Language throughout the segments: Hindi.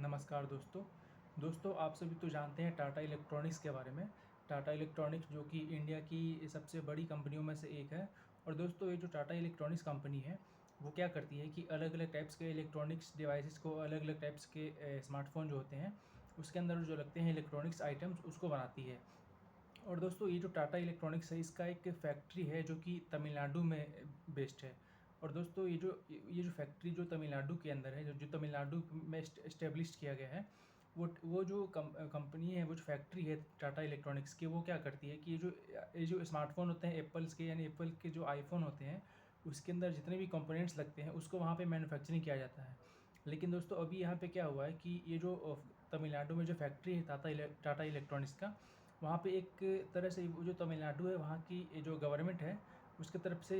नमस्कार दोस्तों आप सभी तो जानते हैं टाटा इलेक्ट्रॉनिक्स के बारे में। टाटा इलेक्ट्रॉनिक्स जो कि इंडिया की सबसे बड़ी कंपनियों में से एक है। और दोस्तों ये जो टाटा इलेक्ट्रॉनिक्स कंपनी है वो क्या करती है कि अलग अलग टाइप्स के इलेक्ट्रॉनिक्स डिवाइसेस को, अलग अलग टाइप्स के स्मार्टफोन जो होते हैं उसके अंदर जो लगते हैं इलेक्ट्रॉनिक्स आइटम्स, उसको बनाती है। और दोस्तों ये जो टाटा इलेक्ट्रॉनिक्स है इसका एक फैक्ट्री है जो कि तमिलनाडु में बेस्ड है। और दोस्तों ये जो फैक्ट्री जो तमिलनाडु के अंदर है, जो तमिलनाडु में इस्टेब्लिश किया गया है, वो जो कंपनी है, वो जो फैक्ट्री है टाटा इलेक्ट्रॉनिक्स की, वो क्या करती है कि ये जो स्मार्टफोन होते हैं एप्पल्स के, यानी एप्पल के जो आईफोन होते हैं उसके अंदर जितने भी कंपोनेंट्स लगते हैं उसको वहाँ पे मैन्युफैक्चरिंग किया जाता है। लेकिन दोस्तों अभी यहाँ पे क्या हुआ है कि ये जो तमिलनाडु में जो फैक्ट्री है टाटा इलेक्ट्रॉनिक्स का, वहाँ पे एक तरह से वो जो तमिलनाडु है वहाँ की जो गवर्नमेंट है उसकी तरफ से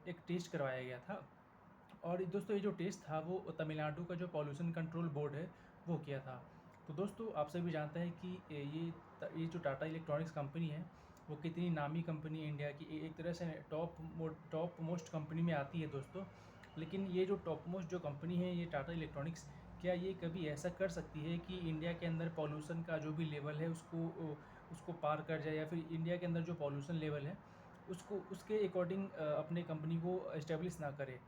एक टेस्ट करवाया गया था। और दोस्तों ये जो टेस्ट था वो तमिलनाडु का जो पॉल्यूशन कंट्रोल बोर्ड है वो किया था। तो दोस्तों आप सभी जानते हैं कि ये जो टाटा इलेक्ट्रॉनिक्स कंपनी है वो कितनी नामी कंपनी है इंडिया की, एक तरह से टॉप मोस्ट कंपनी में आती है दोस्तों। लेकिन ये जो टॉप मोस्ट जो कंपनी है ये टाटा इलेक्ट्रॉनिक्स, क्या ये कभी ऐसा कर सकती है कि इंडिया के अंदर पॉल्यूशन का जो भी लेवल है उसको पार कर जाए, या फिर इंडिया के अंदर जो पॉल्यूशन लेवल है उसको उसके अकॉर्डिंग अपने कंपनी को इस्टेब्लिश ना करे।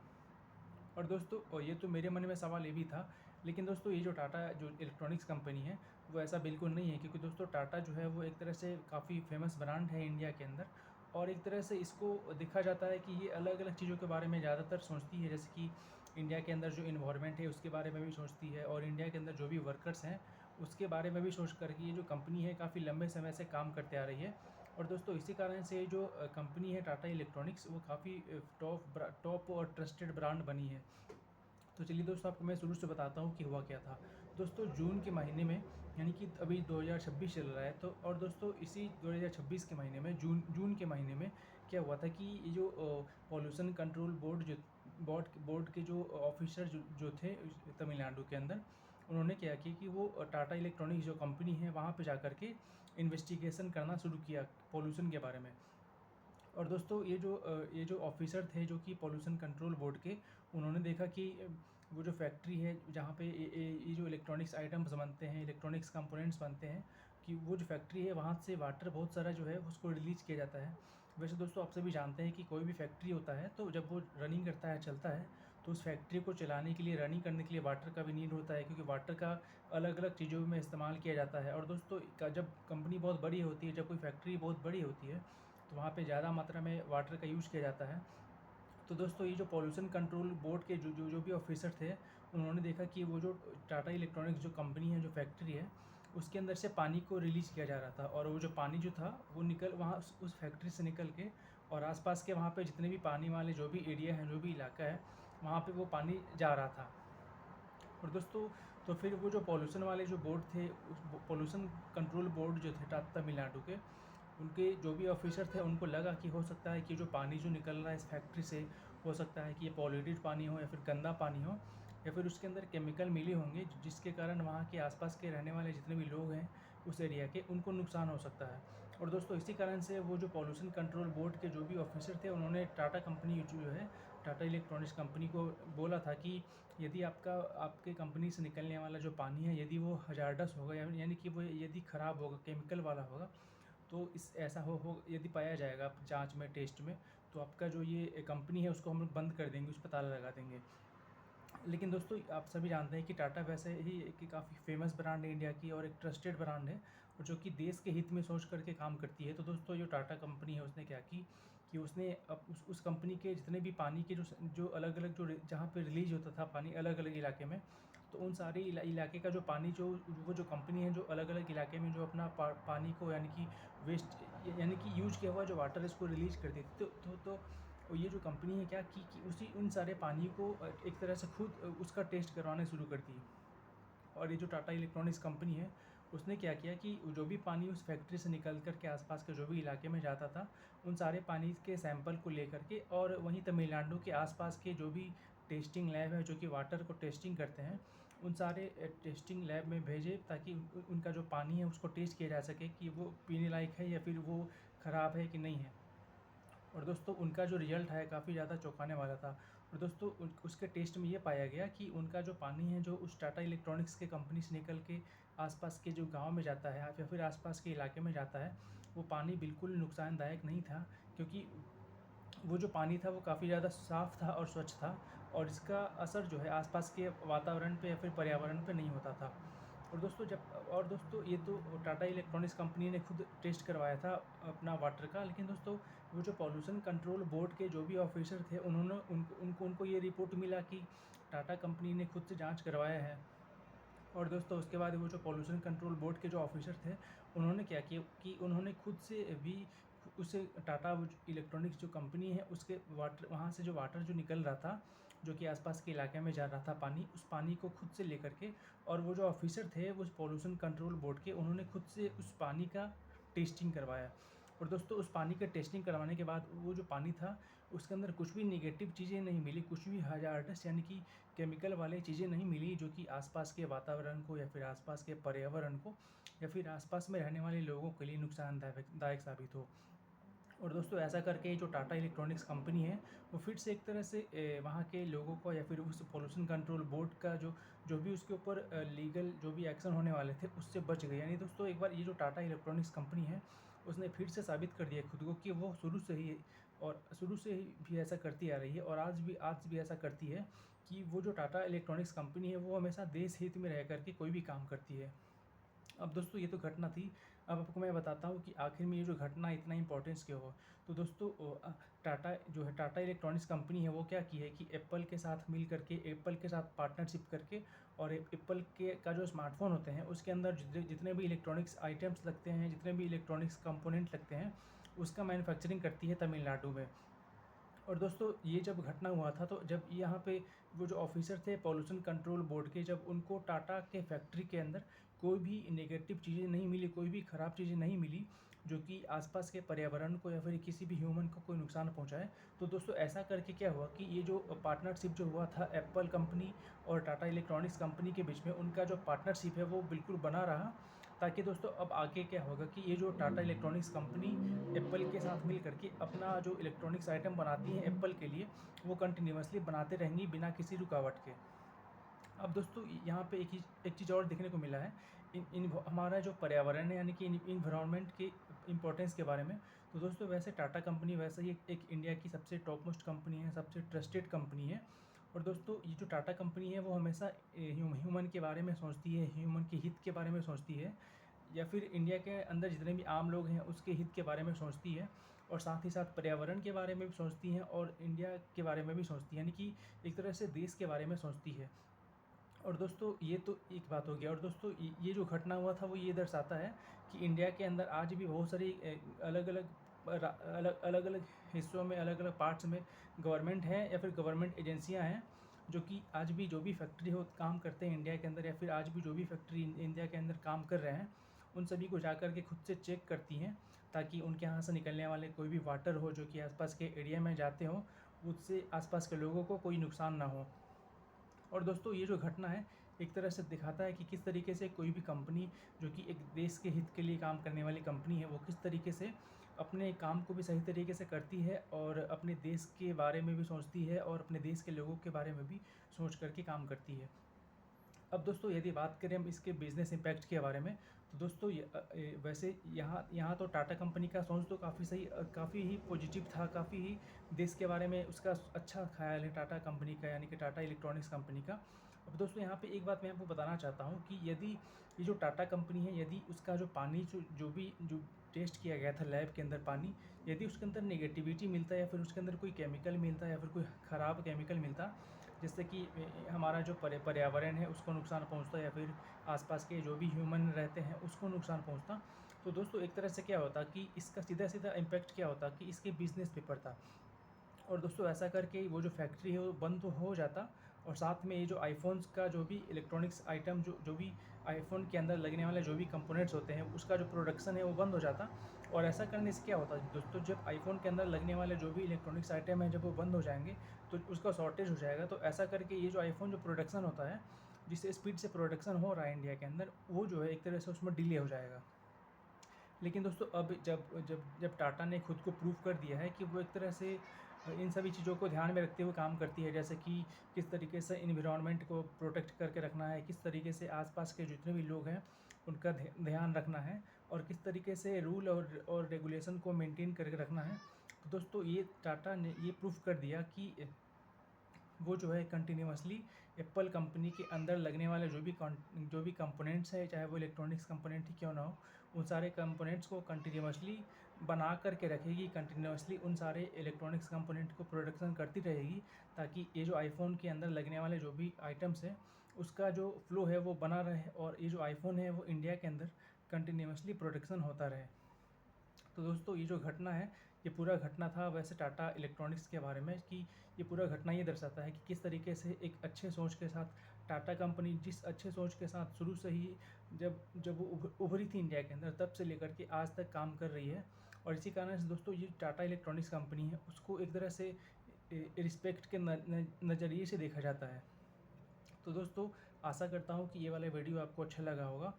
और दोस्तों ये तो मेरे मन में सवाल ये भी था। लेकिन दोस्तों ये जो टाटा जो इलेक्ट्रॉनिक्स कंपनी है वो ऐसा बिल्कुल नहीं है, क्योंकि दोस्तों टाटा जो है वो एक तरह से काफ़ी फेमस ब्रांड है इंडिया के अंदर। और एक तरह से इसको देखा जाता है कि ये अलग अलग चीज़ों के बारे में ज़्यादातर सोचती है, जैसे कि इंडिया के अंदर जो इन्वायरमेंट है उसके बारे में भी सोचती है, और इंडिया के अंदर जो भी वर्कर्स हैं उसके बारे में भी सोच कर के ये जो कंपनी है काफ़ी लंबे समय से काम करते आ रही है। और दोस्तों इसी कारण से ये जो कंपनी है टाटा इलेक्ट्रॉनिक्स वो काफ़ी टॉप और ट्रस्टेड ब्रांड बनी है। तो चलिए दोस्तों आपको मैं शुरू से बताता हूँ कि हुआ क्या था। दोस्तों जून के महीने में, यानी कि अभी 2026 चल रहा है, तो और दोस्तों इसी 2026 के महीने में जून के महीने में क्या हुआ था कि ये जो पॉल्यूशन कंट्रोल बोर्ड के जो ऑफिसर जो थे तमिलनाडु के अंदर, उन्होंने क्या किया कि वो टाटा इलेक्ट्रॉनिक्स जो कंपनी है वहाँ पे जा कर के इन्वेस्टिगेशन करना शुरू किया पॉल्यूशन के बारे में। और दोस्तों ये जो ऑफिसर थे जो कि पॉल्यूशन कंट्रोल बोर्ड के, उन्होंने देखा कि वो जो फैक्ट्री है जहाँ पे ये जो इलेक्ट्रॉनिक्स आइटम्स बनते हैं, इलेक्ट्रॉनिक्स कंपोनेंट्स बनते हैं, कि वो जो फैक्ट्री है वहाँ से वाटर बहुत सारा जो है उसको रिलीज़ किया जाता है। वैसे दोस्तों आप सभी जानते हैं कि कोई भी फैक्ट्री होता है तो जब वो रनिंग करता है, चलता है, तो उस फैक्ट्री को चलाने के लिए, रनिंग करने के लिए वाटर का भी नीड होता है, क्योंकि वाटर का अलग अलग चीज़ों में इस्तेमाल किया जाता है। और दोस्तों जब कंपनी बहुत बड़ी होती है, जब कोई फैक्ट्री बहुत बड़ी होती है, तो वहाँ पे ज़्यादा मात्रा में वाटर का यूज़ किया जाता है। तो दोस्तों ये जो पॉल्यूशन कंट्रोल बोर्ड के जो भी ऑफिसर थे, उन्होंने देखा कि वो जो टाटा इलेक्ट्रॉनिक्स जो कंपनी है, जो फैक्ट्री है, उसके अंदर से पानी को रिलीज़ किया जा रहा था, और वो जो पानी जो था वो निकल वहाँ उस फैक्ट्री से निकल के, और आसपास के वहाँ पे जितने भी पानी वाले जो भी एरिया है, जो भी इलाका है, वहाँ पे वो पानी जा रहा था। और दोस्तों तो फिर वो जो पॉल्यूशन वाले जो बोर्ड थे, उस पॉल्यूशन कंट्रोल बोर्ड जो थे तमिलनाडु के, उनके जो भी ऑफिसर थे उनको लगा कि हो सकता है कि जो पानी जो निकल रहा है इस फैक्ट्री से, हो सकता है कि ये पॉल्यूटेड पानी हो, या फिर गंदा पानी हो, या फिर उसके अंदर केमिकल मिले होंगे जिसके कारण वहाँ के आसपास के रहने वाले जितने भी लोग हैं उस एरिया के, उनको नुकसान हो सकता है। और दोस्तों इसी कारण से वो जो पॉल्यूशन कंट्रोल बोर्ड के जो भी ऑफिसर थे, उन्होंने टाटा कंपनी जो है, टाटा इलेक्ट्रॉनिक्स कंपनी को बोला था कि यदि आपके कंपनी से निकलने वाला जो पानी है, यदि वो हजारडस होगा, यानी कि वो यदि ख़राब होगा, केमिकल वाला होगा, तो इस ऐसा हो यदि पाया जाएगा जांच में, टेस्ट में, तो आपका जो ये कंपनी है उसको हम लोग बंद कर देंगे, उस पर ताला लगा देंगे। लेकिन दोस्तों आप सभी जानते हैं कि टाटा वैसे ही एक काफ़ी फेमस ब्रांड है इंडिया की, और एक ट्रस्टेड ब्रांड है, और जो कि देश के हित में सोच करके काम करती है। तो दोस्तों जो टाटा कंपनी है उसने क्या की कि उसने अब उस कंपनी के जितने भी पानी के जो अलग अलग जो जहाँ पे रिलीज होता था पानी अलग अलग इलाके में, तो उन सारे इलाके का जो पानी, जो वो जो कंपनी है जो अलग अलग इलाके में जो अपना पानी को, यानी कि वेस्ट, यानी कि यूज किया हुआ जो वाटर है इसको रिलीज करती थी। और ये जो कंपनी है क्या कि उसी उन सारे पानी को एक तरह से खुद उसका टेस्ट करवाना शुरू कर दी। और ये जो टाटा इलेक्ट्रॉनिक्स कंपनी है उसने क्या किया कि जो भी पानी उस फैक्ट्री से निकल कर के आसपास के जो भी इलाके में जाता था, उन सारे पानी के सैंपल को लेकर के, और वहीं तमिलनाडु के आसपास के जो भी टेस्टिंग लैब है जो कि वाटर को टेस्टिंग करते हैं, उन सारे टेस्टिंग लैब में भेजे, ताकि उनका जो पानी है उसको टेस्ट किया जा सके कि वो पीने लायक है या फिर वो ख़राब है कि नहीं है। और दोस्तों उनका जो रिज़ल्ट है काफ़ी ज़्यादा चौंकाने वाला था। और दोस्तों उसके टेस्ट में ये पाया गया कि उनका जो पानी है, जो उस टाटा इलेक्ट्रॉनिक्स के कंपनी से निकल के आसपास के जो गांव में जाता है या फिर आसपास के इलाके में जाता है, वो पानी बिल्कुल नुकसानदायक नहीं था, क्योंकि वो जो पानी था वो काफ़ी ज़्यादा साफ़ था और स्वच्छ था, और इसका असर जो है आसपास के वातावरण पे या फिर पर्यावरण पे नहीं होता था। और दोस्तों ये तो टाटा इलेक्ट्रॉनिक्स कंपनी ने खुद टेस्ट करवाया था अपना वाटर का, लेकिन दोस्तों वो जो पॉल्यूशन कंट्रोल बोर्ड के जो भी ऑफिसर थे, उन्होंने उनको ये रिपोर्ट मिला कि टाटा कंपनी ने खुद से जाँच करवाया है। और दोस्तों उसके बाद वो जो पॉल्यूशन कंट्रोल बोर्ड के जो ऑफिसर थे, उन्होंने क्या किया कि उन्होंने खुद से भी उसे टाटा इलेक्ट्रॉनिक्स जो कंपनी है उसके वाटर, वहाँ से जो वाटर जो निकल रहा था, जो कि आसपास के इलाके में जा रहा था पानी, उस पानी को खुद से लेकर के, और वो जो ऑफिसर थे वो पॉल्यूशन कंट्रोल बोर्ड के, उन्होंने खुद से उस पानी का टेस्टिंग करवाया। और दोस्तों उस पानी का टेस्टिंग करवाने के बाद वो जो पानी था उसके अंदर कुछ भी नेगेटिव चीज़ें नहीं मिली, कुछ भी हजार्डस यानी कि केमिकल वाले चीज़ें नहीं मिली, जो कि आसपास के वातावरण को या फिर आसपास के पर्यावरण को या फिर आसपास में रहने वाले लोगों के लिए नुकसानदायक साबित हो। और दोस्तों ऐसा करके जो टाटा इलेक्ट्रॉनिक्स कंपनी है, वो फिर से एक तरह से वहाँ के लोगों को या फिर उस पॉल्यूशन कंट्रोल बोर्ड का जो जो भी उसके ऊपर लीगल जो भी एक्शन होने वाले थे उससे बच गए। यानी दोस्तों एक बार ये जो टाटा इलेक्ट्रॉनिक्स कंपनी है, उसने फिर से साबित कर दिया खुद को कि वो शुरू से ही भी ऐसा करती आ रही है, और आज भी ऐसा करती है कि वो जो टाटा इलेक्ट्रॉनिक्स कंपनी है वो हमेशा देश हित में रह करके कोई भी काम करती है। अब दोस्तों ये तो घटना थी। अब आपको मैं बताता हूँ कि आखिर में ये जो घटना इतना इंपॉर्टेंस क्यों हो। तो दोस्तों टाटा जो है, टाटा इलेक्ट्रॉनिक्स कंपनी है, वो क्या की है कि एप्पल के साथ मिल करके, एप्पल के साथ पार्टनरशिप करके, और एप्पल के का जो स्मार्टफोन होते हैं उसके अंदर जितने भी इलेक्ट्रॉनिक्स आइटम्स लगते हैं, जितने भी इलेक्ट्रॉनिक्स कंपोनेंट लगते हैं, उसका मैन्युफैक्चरिंग करती है तमिलनाडु में। और दोस्तों ये जब घटना हुआ था, तो जब यहाँ पे वो जो ऑफिसर थे पॉल्यूशन कंट्रोल बोर्ड के, जब उनको टाटा के फैक्ट्री के अंदर कोई भी नेगेटिव चीज़ें नहीं मिली, कोई भी ख़राब चीज़ें नहीं मिली जो कि आसपास के पर्यावरण को या फिर किसी भी ह्यूमन को कोई नुकसान पहुँचाए, तो दोस्तों ऐसा करके क्या हुआ कि ये जो पार्टनरशिप जो हुआ था एप्पल कंपनी और टाटा इलेक्ट्रॉनिक्स कंपनी के बीच में, उनका जो पार्टनरशिप है वो बिल्कुल बना रहा। ताकि दोस्तों अब आगे क्या होगा कि ये जो टाटा इलेक्ट्रॉनिक्स कंपनी एप्पल के साथ मिल करके अपना जो इलेक्ट्रॉनिक्स आइटम बनाती है एप्पल के लिए, वो कंटिन्यूअसली बनाते रहेंगी बिना किसी रुकावट के। अब दोस्तों यहाँ पे एक चीज़ और देखने को मिला है, इन हमारा जो पर्यावरण है यानी कि इन्वायरमेंट के इम्पोर्टेंस के बारे में। तो दोस्तों वैसे टाटा कंपनी वैसे ही एक इंडिया की सबसे टॉप मोस्ट कंपनी है, सबसे ट्रस्टेड कंपनी है। और दोस्तों ये जो टाटा कंपनी है वो हमेशा ह्यूमन के बारे में सोचती है, ह्यूमन के हित के बारे में सोचती है, या फिर इंडिया के अंदर जितने भी आम लोग हैं उसके हित के बारे में सोचती है, और साथ ही साथ पर्यावरण के बारे में भी सोचती हैं और इंडिया के बारे में भी सोचती है, यानी कि एक तरह से देश के बारे में सोचती है। और दोस्तों ये तो एक बात हो गया। और दोस्तों ये जो घटना हुआ था वो ये दर्शाता है कि इंडिया के अंदर आज भी बहुत सारी अलग अलग अलग अलग हिस्सों में, अलग अलग पार्ट्स में गवर्नमेंट है या फिर गवर्नमेंट एजेंसियां हैं, जो कि आज भी जो भी फैक्ट्री हो काम करते हैं इंडिया के अंदर, या फिर आज भी जो भी फैक्ट्री इंडिया के अंदर काम कर रहे हैं, उन सभी को जा कर के खुद से चेक करती हैं, ताकि उनके यहाँ से निकलने वाले कोई भी वाटर हो जो कि आसपास के एरिया में जाते हों, उससे आसपास के लोगों को कोई नुकसान ना हो। और दोस्तों ये जो घटना है एक तरह से दिखाता है कि किस तरीके से कोई भी कंपनी जो कि एक देश के हित के लिए काम करने वाली कंपनी है, वो किस तरीके से अपने काम को भी सही तरीके से करती है, और अपने देश के बारे में भी सोचती है, और अपने देश के लोगों के बारे में भी सोच करके काम करती है। अब दोस्तों यदि बात करें हम इसके बिज़नेस इम्पैक्ट के बारे में, तो दोस्तों वैसे यहाँ तो टाटा कंपनी का सोच तो काफ़ी ही पॉजिटिव था, काफ़ी ही देश के बारे में उसका अच्छा ख्याल है टाटा कंपनी का, यानी कि टाटा इलेक्ट्रॉनिक्स कंपनी का। अब दोस्तों यहाँ पे एक बात मैं आपको बताना चाहता हूँ कि यदि ये जो टाटा कंपनी है, यदि उसका जो पानी जो टेस्ट किया गया था लैब के अंदर पानी, यदि उसके अंदर नेगेटिविटी मिलता या फिर उसके अंदर कोई केमिकल मिलता या फिर कोई ख़राब केमिकल मिलता, जिससे कि हमारा जो पर्यावरण है उसको नुकसान पहुंचता, या फिर आसपास के जो भी ह्यूमन रहते हैं उसको नुकसान पहुंचता, तो दोस्तों एक तरह से क्या होता कि इसका सीधा सीधा इम्पैक्ट क्या होता कि इसके बिजनेस पे पड़ता। और दोस्तों ऐसा करके वो जो फैक्ट्री है वो बंद तो हो जाता, और साथ में ये जो आईफोन्स का जो भी इलेक्ट्रॉनिक्स आइटम जो भी आईफोन के अंदर लगने वाले जो भी कंपोनेंट्स होते हैं उसका जो प्रोडक्शन है वो बंद हो जाता। और ऐसा करने से क्या होता है दोस्तों, जब आईफोन के अंदर लगने वाले जो भी इलेक्ट्रॉनिक्स आइटम है जब वो बंद हो जाएंगे तो उसका शॉर्टेज हो जाएगा। तो ऐसा करके ये जो आईफोन जो प्रोडक्शन होता है, जिस स्पीड से प्रोडक्शन हो रहा है इंडिया के अंदर, वो जो है एक तरह से उसमें डिले हो जाएगा। लेकिन दोस्तों अब जब जब जब टाटा ने खुद को प्रूव कर दिया है कि वो एक तरह से इन सभी चीज़ों को ध्यान में रखते हुए काम करती है, जैसे कि किस तरीके से इन्वायरमेंट को प्रोटेक्ट करके रखना है, किस तरीके से आसपास के जितने भी लोग हैं उनका ध्यान रखना है, और किस तरीके से रूल और रेगुलेशन को मेंटेन करके रखना है। तो दोस्तों ये टाटा ने ये प्रूफ कर दिया कि वो जो है कंटिन्यूअसली एप्पल कंपनी के अंदर लगने वाले जो भी कंपोनेंट्स है, चाहे वो इलेक्ट्रॉनिक्स कंपोनेंट ही क्यों ना हो, उन सारे कंपोनेंट्स को कंटिन्यूअसली बना करके रखेगी, कंटिन्यूअसली उन सारे इलेक्ट्रॉनिक्स कंपोनेंट को प्रोडक्शन करती रहेगी, ताकि ये जो आईफोन के अंदर लगने वाले जो भी आइटम्स हैं उसका जो फ्लो है वो बना रहे, और ये जो आईफोन है वो इंडिया के अंदर कंटिन्यूअसली प्रोडक्शन होता रहे। तो दोस्तों ये जो घटना है, ये पूरा घटना था वैसे टाटा इलेक्ट्रॉनिक्स के बारे में, कि ये पूरा घटना ये दर्शाता है कि किस तरीके से एक अच्छे सोच के साथ टाटा कंपनी, जिस अच्छे सोच के साथ शुरू से ही जब जब वो उभरी थी इंडिया के अंदर, तब से लेकर के आज तक काम कर रही है। और इसी कारण से दोस्तों ये टाटा इलेक्ट्रॉनिक्स कंपनी है उसको एक तरह से रिस्पेक्ट के नज़रिए से देखा जाता है। तो दोस्तों आशा करता हूँ कि ये वाला वीडियो आपको अच्छा लगा होगा।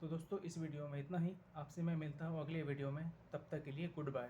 तो दोस्तों इस वीडियो में इतना ही, आपसे मैं मिलता हूँ अगले वीडियो में, तब तक के लिए गुड बाय।